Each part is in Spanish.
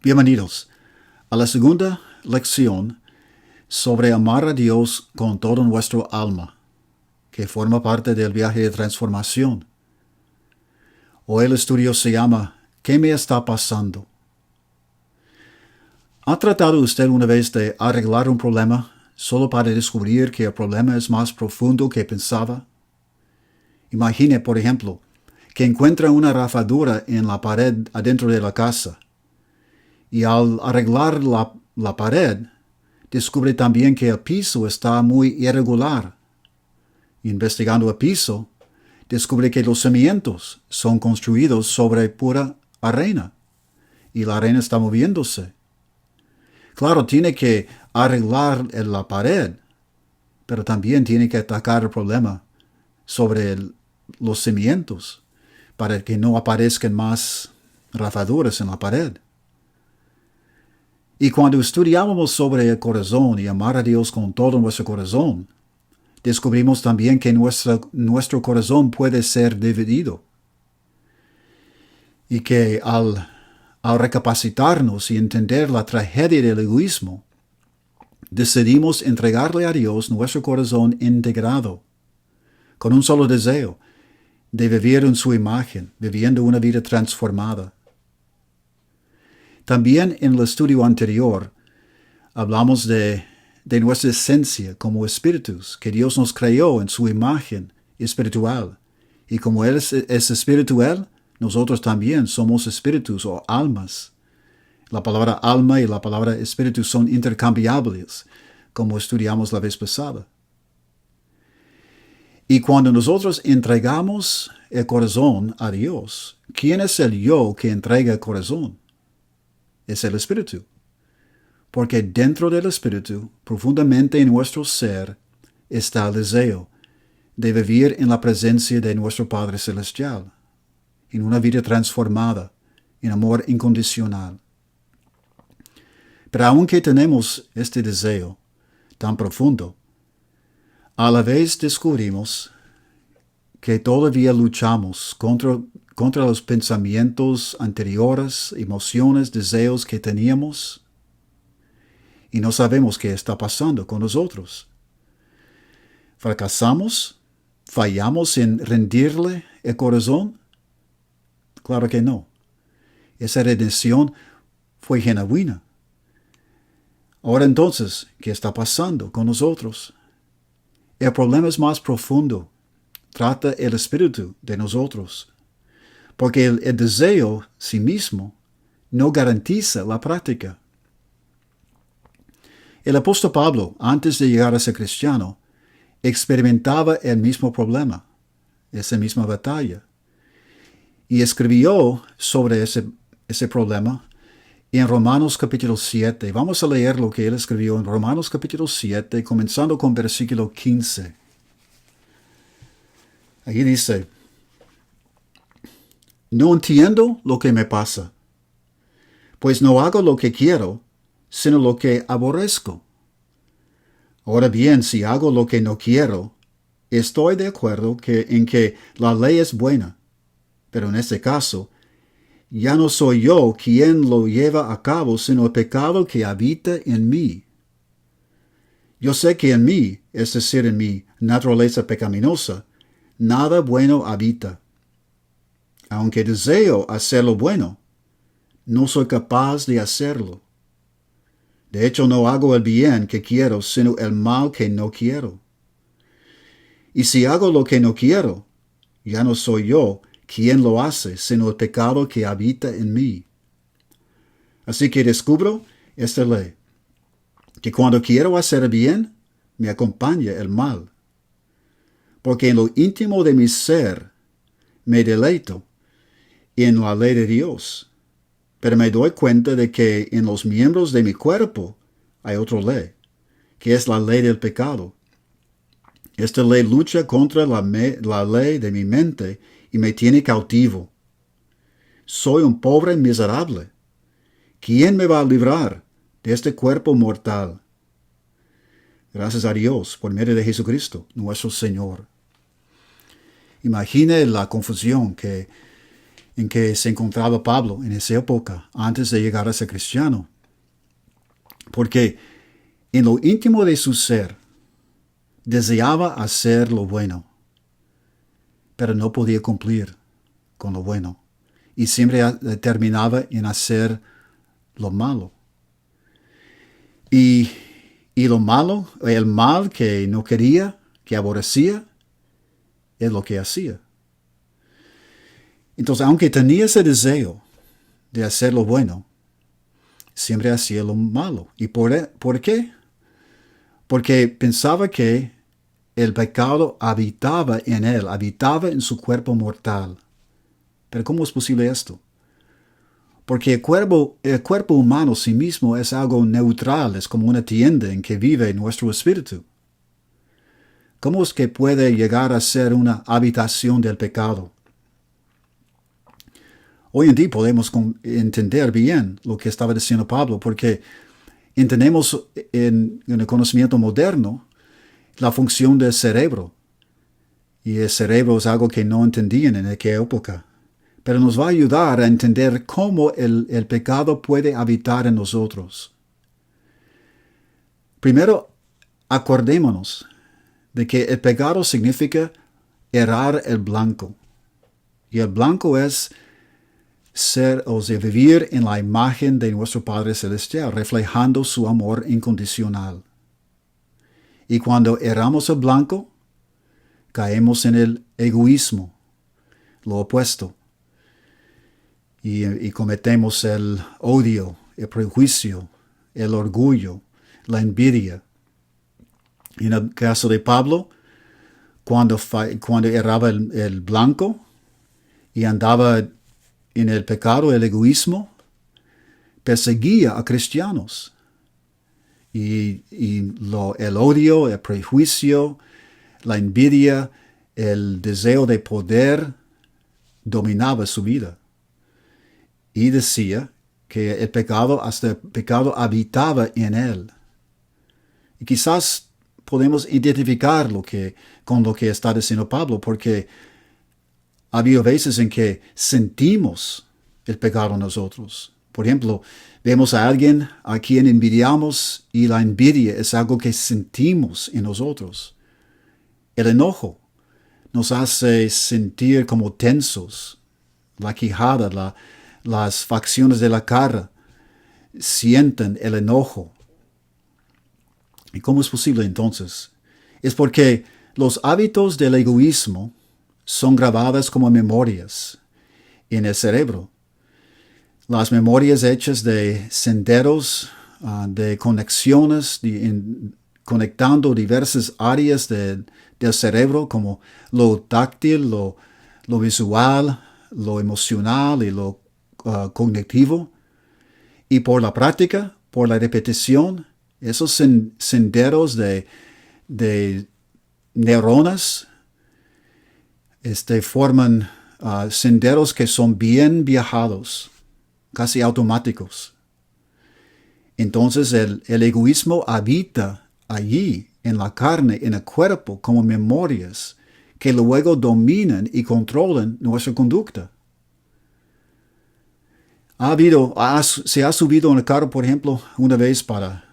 Bienvenidos a la segunda lección sobre amar a Dios con todo nuestro alma, que forma parte del viaje de transformación. Hoy el estudio se llama ¿Qué me está pasando? ¿Ha tratado usted una vez de arreglar un problema solo para descubrir que el problema es más profundo que pensaba? Imagine, por ejemplo, que encuentra una rajadura en la pared adentro de la casa. Y al arreglar la pared, descubre también que el piso está muy irregular. Investigando el piso, descubre que los cimientos son construidos sobre pura arena, y la arena está moviéndose. Claro, tiene que arreglar la pared, pero también tiene que atacar el problema sobre los cimientos, para que no aparezcan más rajaduras en la pared. Y cuando estudiábamos sobre el corazón y amar a Dios con todo nuestro corazón, descubrimos también que nuestro corazón puede ser dividido. Y que al recapacitarnos y entender la tragedia del egoísmo, decidimos entregarle a Dios nuestro corazón integrado, con un solo deseo de vivir en su imagen, viviendo una vida transformada. También en el estudio anterior hablamos de nuestra esencia como espíritus, que Dios nos creó en su imagen espiritual. Y como Él es espiritual, nosotros también somos espíritus o almas. La palabra alma y la palabra espíritu son intercambiables, como estudiamos la vez pasada. Y cuando nosotros entregamos el corazón a Dios, ¿quién es el yo que entrega el corazón? Es el Espíritu. Porque dentro del Espíritu, profundamente en nuestro ser, está el deseo de vivir en la presencia de nuestro Padre Celestial, en una vida transformada, en amor incondicional. Pero aunque tenemos este deseo tan profundo, a la vez descubrimos que todavía luchamos contra los pensamientos anteriores, emociones, deseos que teníamos, y no sabemos qué está pasando con nosotros. ¿Fracasamos? ¿Fallamos en rendirle el corazón? Claro que no. Esa redención fue genuina. Ahora entonces, ¿qué está pasando con nosotros? El problema es más profundo. Trata el espíritu de nosotros. Porque el deseo sí mismo no garantiza la práctica. El apóstol Pablo, antes de llegar a ser cristiano, experimentaba el mismo problema, esa misma batalla. Y escribió sobre ese problema en Romanos capítulo 7. Vamos a leer lo que él escribió en Romanos capítulo 7, comenzando con versículo 15. Ahí dice: No entiendo lo que me pasa, pues no hago lo que quiero, sino lo que aborrezco. Ahora bien, si hago lo que no quiero, estoy de acuerdo en que la ley es buena, pero en este caso, ya no soy yo quien lo lleva a cabo, sino el pecado que habita en mí. Yo sé que en mí, es decir, en mi naturaleza pecaminosa, nada bueno habita. Aunque deseo hacer lo bueno, no soy capaz de hacerlo. De hecho, no hago el bien que quiero, sino el mal que no quiero. Y si hago lo que no quiero, ya no soy yo quien lo hace, sino el pecado que habita en mí. Así que descubro esta ley, que cuando quiero hacer el bien, me acompaña el mal. Porque en lo íntimo de mi ser me deleito en la ley de Dios. Pero me doy cuenta de que en los miembros de mi cuerpo hay otra ley, que es la ley del pecado. Esta ley lucha contra la ley de mi mente y me tiene cautivo. Soy un pobre miserable. ¿Quién me va a librar de este cuerpo mortal? Gracias a Dios por medio de Jesucristo, nuestro Señor. Imagine la confusión que en que se encontraba Pablo en esa época, antes de llegar a ser cristiano. Porque en lo íntimo de su ser, deseaba hacer lo bueno, pero no podía cumplir con lo bueno. Y siempre terminaba en hacer lo malo. Y lo malo, el mal que no quería, que aborrecía, es lo que hacía. Entonces, aunque tenía ese deseo de hacer lo bueno, siempre hacía lo malo. ¿Y por qué? Porque pensaba que el pecado habitaba en él, habitaba en su cuerpo mortal. Pero ¿cómo es posible esto? Porque el cuerpo humano sí mismo es algo neutral, es como una tienda en que vive nuestro espíritu. ¿Cómo es que puede llegar a ser una habitación del pecado? Hoy en día podemos entender bien lo que estaba diciendo Pablo, porque entendemos en el conocimiento moderno la función del cerebro. Y el cerebro es algo que no entendían en aquella época. Pero nos va a ayudar a entender cómo el pecado puede habitar en nosotros. Primero, acordémonos de que el pecado significa errar el blanco. Y el blanco es vivir en la imagen de nuestro Padre Celestial, reflejando su amor incondicional. Y cuando erramos el blanco, caemos en el egoísmo, lo opuesto. Y cometemos el odio, el prejuicio, el orgullo, la envidia. En el caso de Pablo, cuando erraba el blanco y andaba en el pecado, el egoísmo, perseguía a cristianos. Y el odio, el prejuicio, la envidia, el deseo de poder dominaba su vida. Y decía que hasta el pecado habitaba en él. Y quizás podemos identificar con lo que está diciendo Pablo, porque ha habido veces en que sentimos el pecado en nosotros. Por ejemplo, vemos a alguien a quien envidiamos y la envidia es algo que sentimos en nosotros. El enojo nos hace sentir como tensos. La quijada, las facciones de la cara sienten el enojo. ¿Y cómo es posible entonces? Es porque los hábitos del egoísmo son grabadas como memorias en el cerebro. Las memorias hechas de senderos, de conexiones, conectando diversas áreas del cerebro, como lo táctil, lo visual, lo emocional y lo cognitivo. Y por la práctica, por la repetición, esos senderos de neuronas forman senderos que son bien viajados, casi automáticos. Entonces el egoísmo habita allí, en la carne, en el cuerpo, como memorias que luego dominan y controlan nuestra conducta. Se ha subido en el carro, por ejemplo, una vez para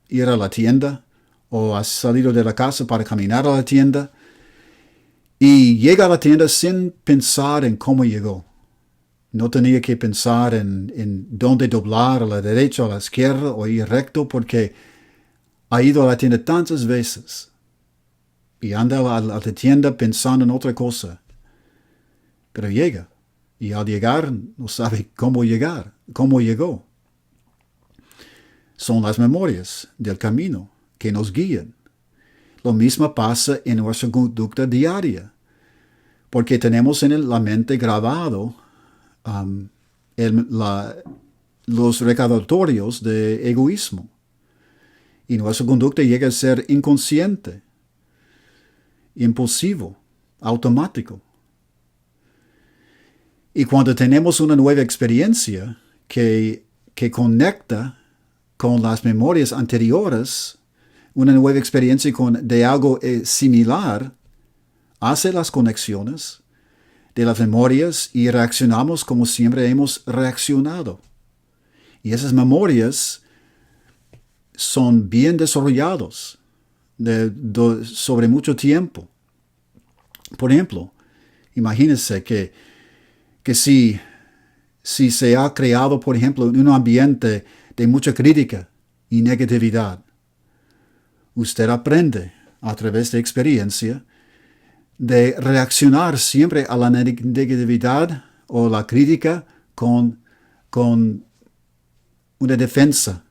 ir a la tienda, o has salido de la casa para caminar a la tienda, y llega a la tienda sin pensar en cómo llegó. No tenía que pensar en dónde doblar, a la derecha, a la izquierda, o ir recto, porque ha ido a la tienda tantas veces. Y anda a la tienda pensando en otra cosa. Pero llega. Y al llegar, no sabe cómo llegar, cómo llegó. Son las memorias del camino que nos guían. Lo mismo pasa en nuestra conducta diaria, porque tenemos en la mente grabado los recordatorios de egoísmo. Y nuestra conducta llega a ser inconsciente, impulsivo, automático. Y cuando tenemos una nueva experiencia que conecta con las memorias anteriores, una nueva experiencia de algo similar, hace las conexiones de las memorias y reaccionamos como siempre hemos reaccionado. Y esas memorias son bien desarrollados sobre mucho tiempo. Por ejemplo, imagínense que si se ha creado, por ejemplo, en un ambiente de mucha crítica y negatividad, usted aprende a través de experiencia de reaccionar siempre a la negatividad o la crítica con una defensa.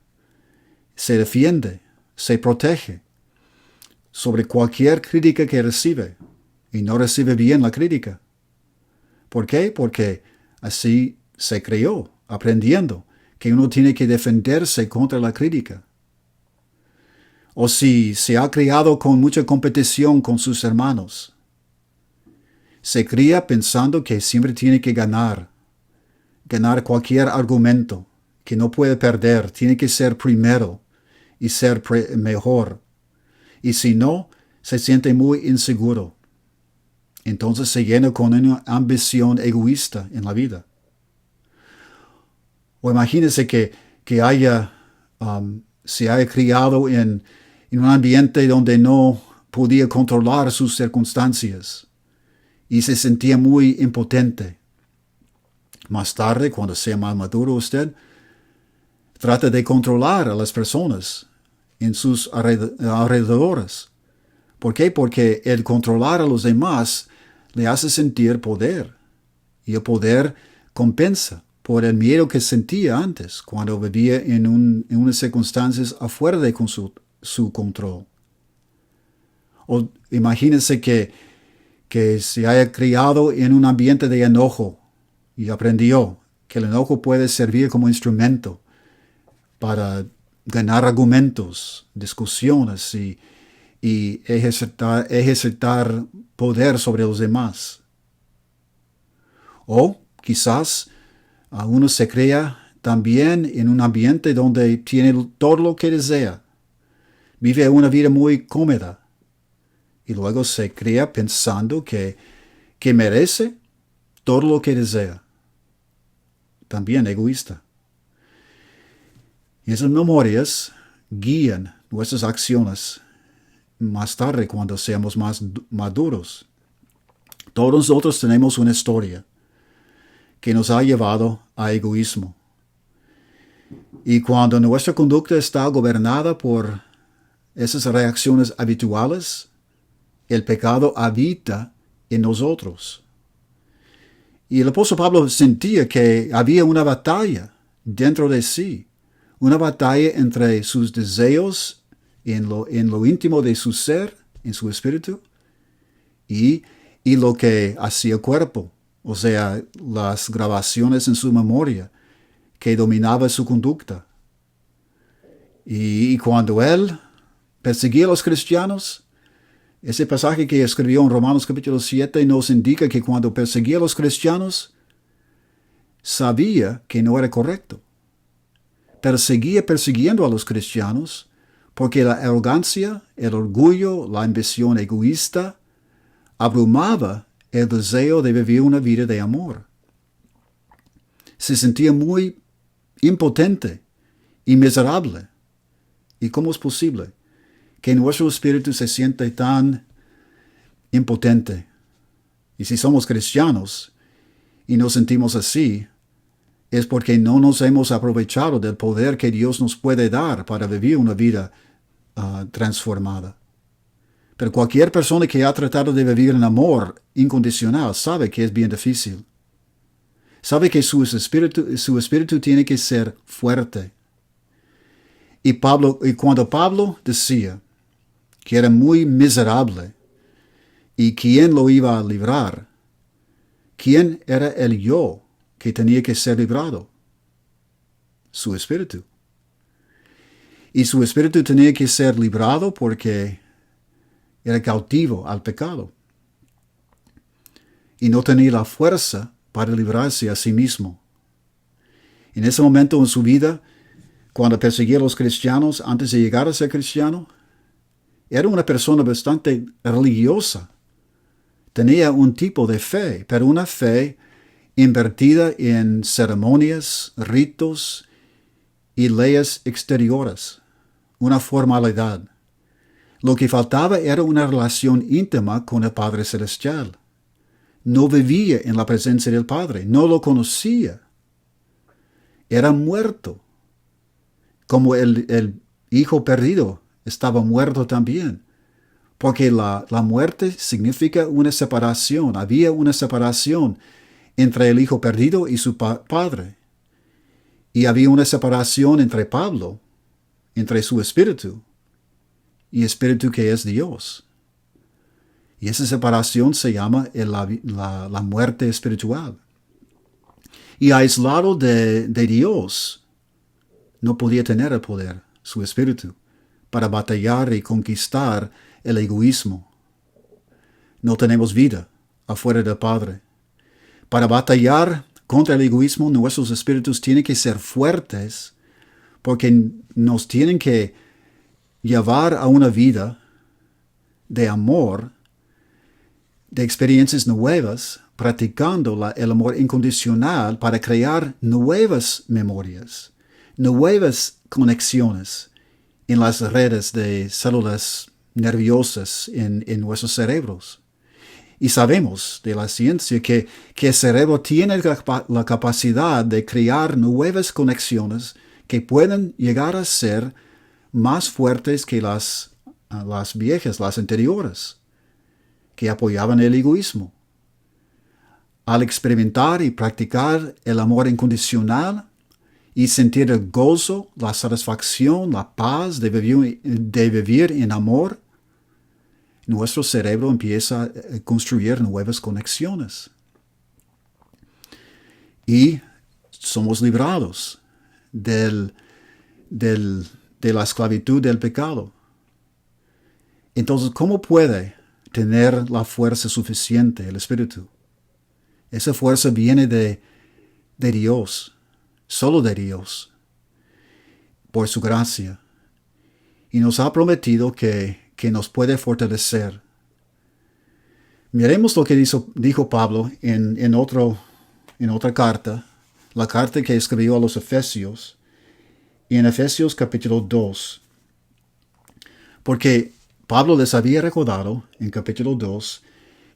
Se defiende, se protege sobre cualquier crítica que recibe y no recibe bien la crítica. ¿Por qué? Porque así se creó, aprendiendo que uno tiene que defenderse contra la crítica. O si se ha criado con mucha competición con sus hermanos, se cría pensando que siempre tiene que ganar cualquier argumento, que no puede perder, tiene que ser primero y ser mejor. Y si no, se siente muy inseguro. Entonces se llena con una ambición egoísta en la vida. O imagínese que se haya criado en un ambiente donde no podía controlar sus circunstancias y se sentía muy impotente. Más tarde, cuando sea más maduro usted, trata de controlar a las personas en sus alrededores. ¿Por qué? Porque el controlar a los demás le hace sentir poder. Y el poder compensa por el miedo que sentía antes cuando vivía en unas circunstancias afuera de su control. O imagínense que se haya criado en un ambiente de enojo y aprendió que el enojo puede servir como instrumento para ganar argumentos, discusiones y ejercitar poder sobre los demás. O quizás uno se crea también en un ambiente donde tiene todo lo que desea. Vive una vida muy cómoda. Y luego se crea pensando que merece todo lo que desea. También egoísta. Y esas memorias guían nuestras acciones más tarde cuando seamos más maduros. Todos nosotros tenemos una historia que nos ha llevado a egoísmo. Y cuando nuestra conducta está gobernada por esas reacciones habituales, el pecado habita en nosotros. Y el apóstol Pablo sentía que había una batalla dentro de sí, una batalla entre sus deseos en lo íntimo de su ser, en su espíritu, y lo que hacía el cuerpo, o sea, las grabaciones en su memoria que dominaba su conducta. Y cuando él perseguía a los cristianos, ese pasaje que escribió en Romanos capítulo 7 nos indica que cuando perseguía a los cristianos, sabía que no era correcto. Pero seguía persiguiendo a los cristianos porque la arrogancia, el orgullo, la ambición egoísta abrumaba el deseo de vivir una vida de amor. Se sentía muy impotente y miserable. ¿Y cómo es posible que nuestro espíritu se siente tan impotente? Y si somos cristianos y nos sentimos así, es porque no nos hemos aprovechado del poder que Dios nos puede dar para vivir una vida transformada. Pero cualquier persona que ha tratado de vivir en amor incondicional sabe que es bien difícil. Sabe que su espíritu tiene que ser fuerte. Y cuando Pablo decía que era muy miserable y quién lo iba a librar, ¿quién era el yo que tenía que ser librado? Su espíritu. Y su espíritu tenía que ser librado porque era cautivo al pecado. Y no tenía la fuerza para librarse a sí mismo. En ese momento en su vida, cuando perseguía a los cristianos antes de llegar a ser cristiano, era una persona bastante religiosa. tenía un tipo de fe, pero una fe invertida en ceremonias, ritos y leyes exteriores, una formalidad. Lo que faltaba era una relación íntima con el Padre Celestial. No vivía en la presencia del Padre, no lo conocía. Era muerto, como el hijo perdido estaba muerto también, porque la muerte significa una separación. Había una separación entre el hijo perdido y su padre. Y había una separación entre Pablo, entre su espíritu, y espíritu que es Dios. Y esa separación se llama la muerte espiritual. Y aislado de Dios, no podía tener el poder, su espíritu, para batallar y conquistar el egoísmo. No tenemos vida afuera del Padre. Para batallar contra el egoísmo, nuestros espíritus tienen que ser fuertes porque nos tienen que llevar a una vida de amor, de experiencias nuevas, practicando el amor incondicional para crear nuevas memorias, nuevas conexiones en las redes de células nerviosas en nuestros cerebros. Y sabemos de la ciencia que el cerebro tiene la capacidad de crear nuevas conexiones que pueden llegar a ser más fuertes que las viejas, las anteriores, que apoyaban el egoísmo. Al experimentar y practicar el amor incondicional y sentir el gozo, la satisfacción, la paz de vivir en amor, nuestro cerebro empieza a construir nuevas conexiones. Y somos librados de la esclavitud del pecado. Entonces, ¿cómo puede tener la fuerza suficiente el Espíritu? Esa fuerza viene de Dios, solo de Dios, por su gracia. Y nos ha prometido que nos puede fortalecer. Miremos lo que dijo Pablo en otra carta, la carta que escribió a los Efesios, y en Efesios capítulo 2. Porque Pablo les había recordado en capítulo 2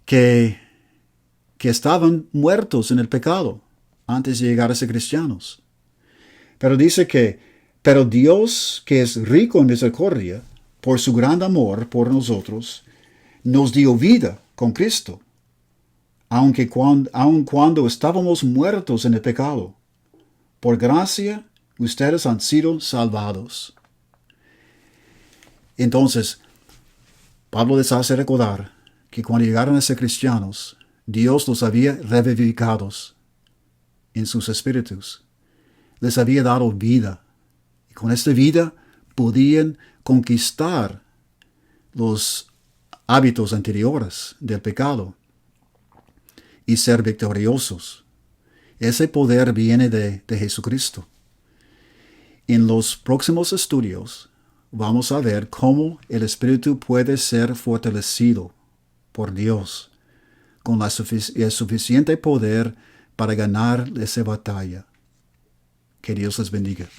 que estaban muertos en el pecado antes de llegar a ser cristianos. Pero dice pero Dios, que es rico en misericordia, por su gran amor por nosotros, nos dio vida con Cristo, aun cuando estábamos muertos en el pecado. Por gracia, ustedes han sido salvados. Entonces, Pablo les hace recordar que cuando llegaron a ser cristianos, Dios los había revivificado en sus espíritus. Les había dado vida. Y con esta vida podían conquistar los hábitos anteriores del pecado y ser victoriosos. Ese poder viene de Jesucristo. En los próximos estudios vamos a ver cómo el Espíritu puede ser fortalecido por Dios con el suficiente poder para ganar esa batalla. Que Dios les bendiga.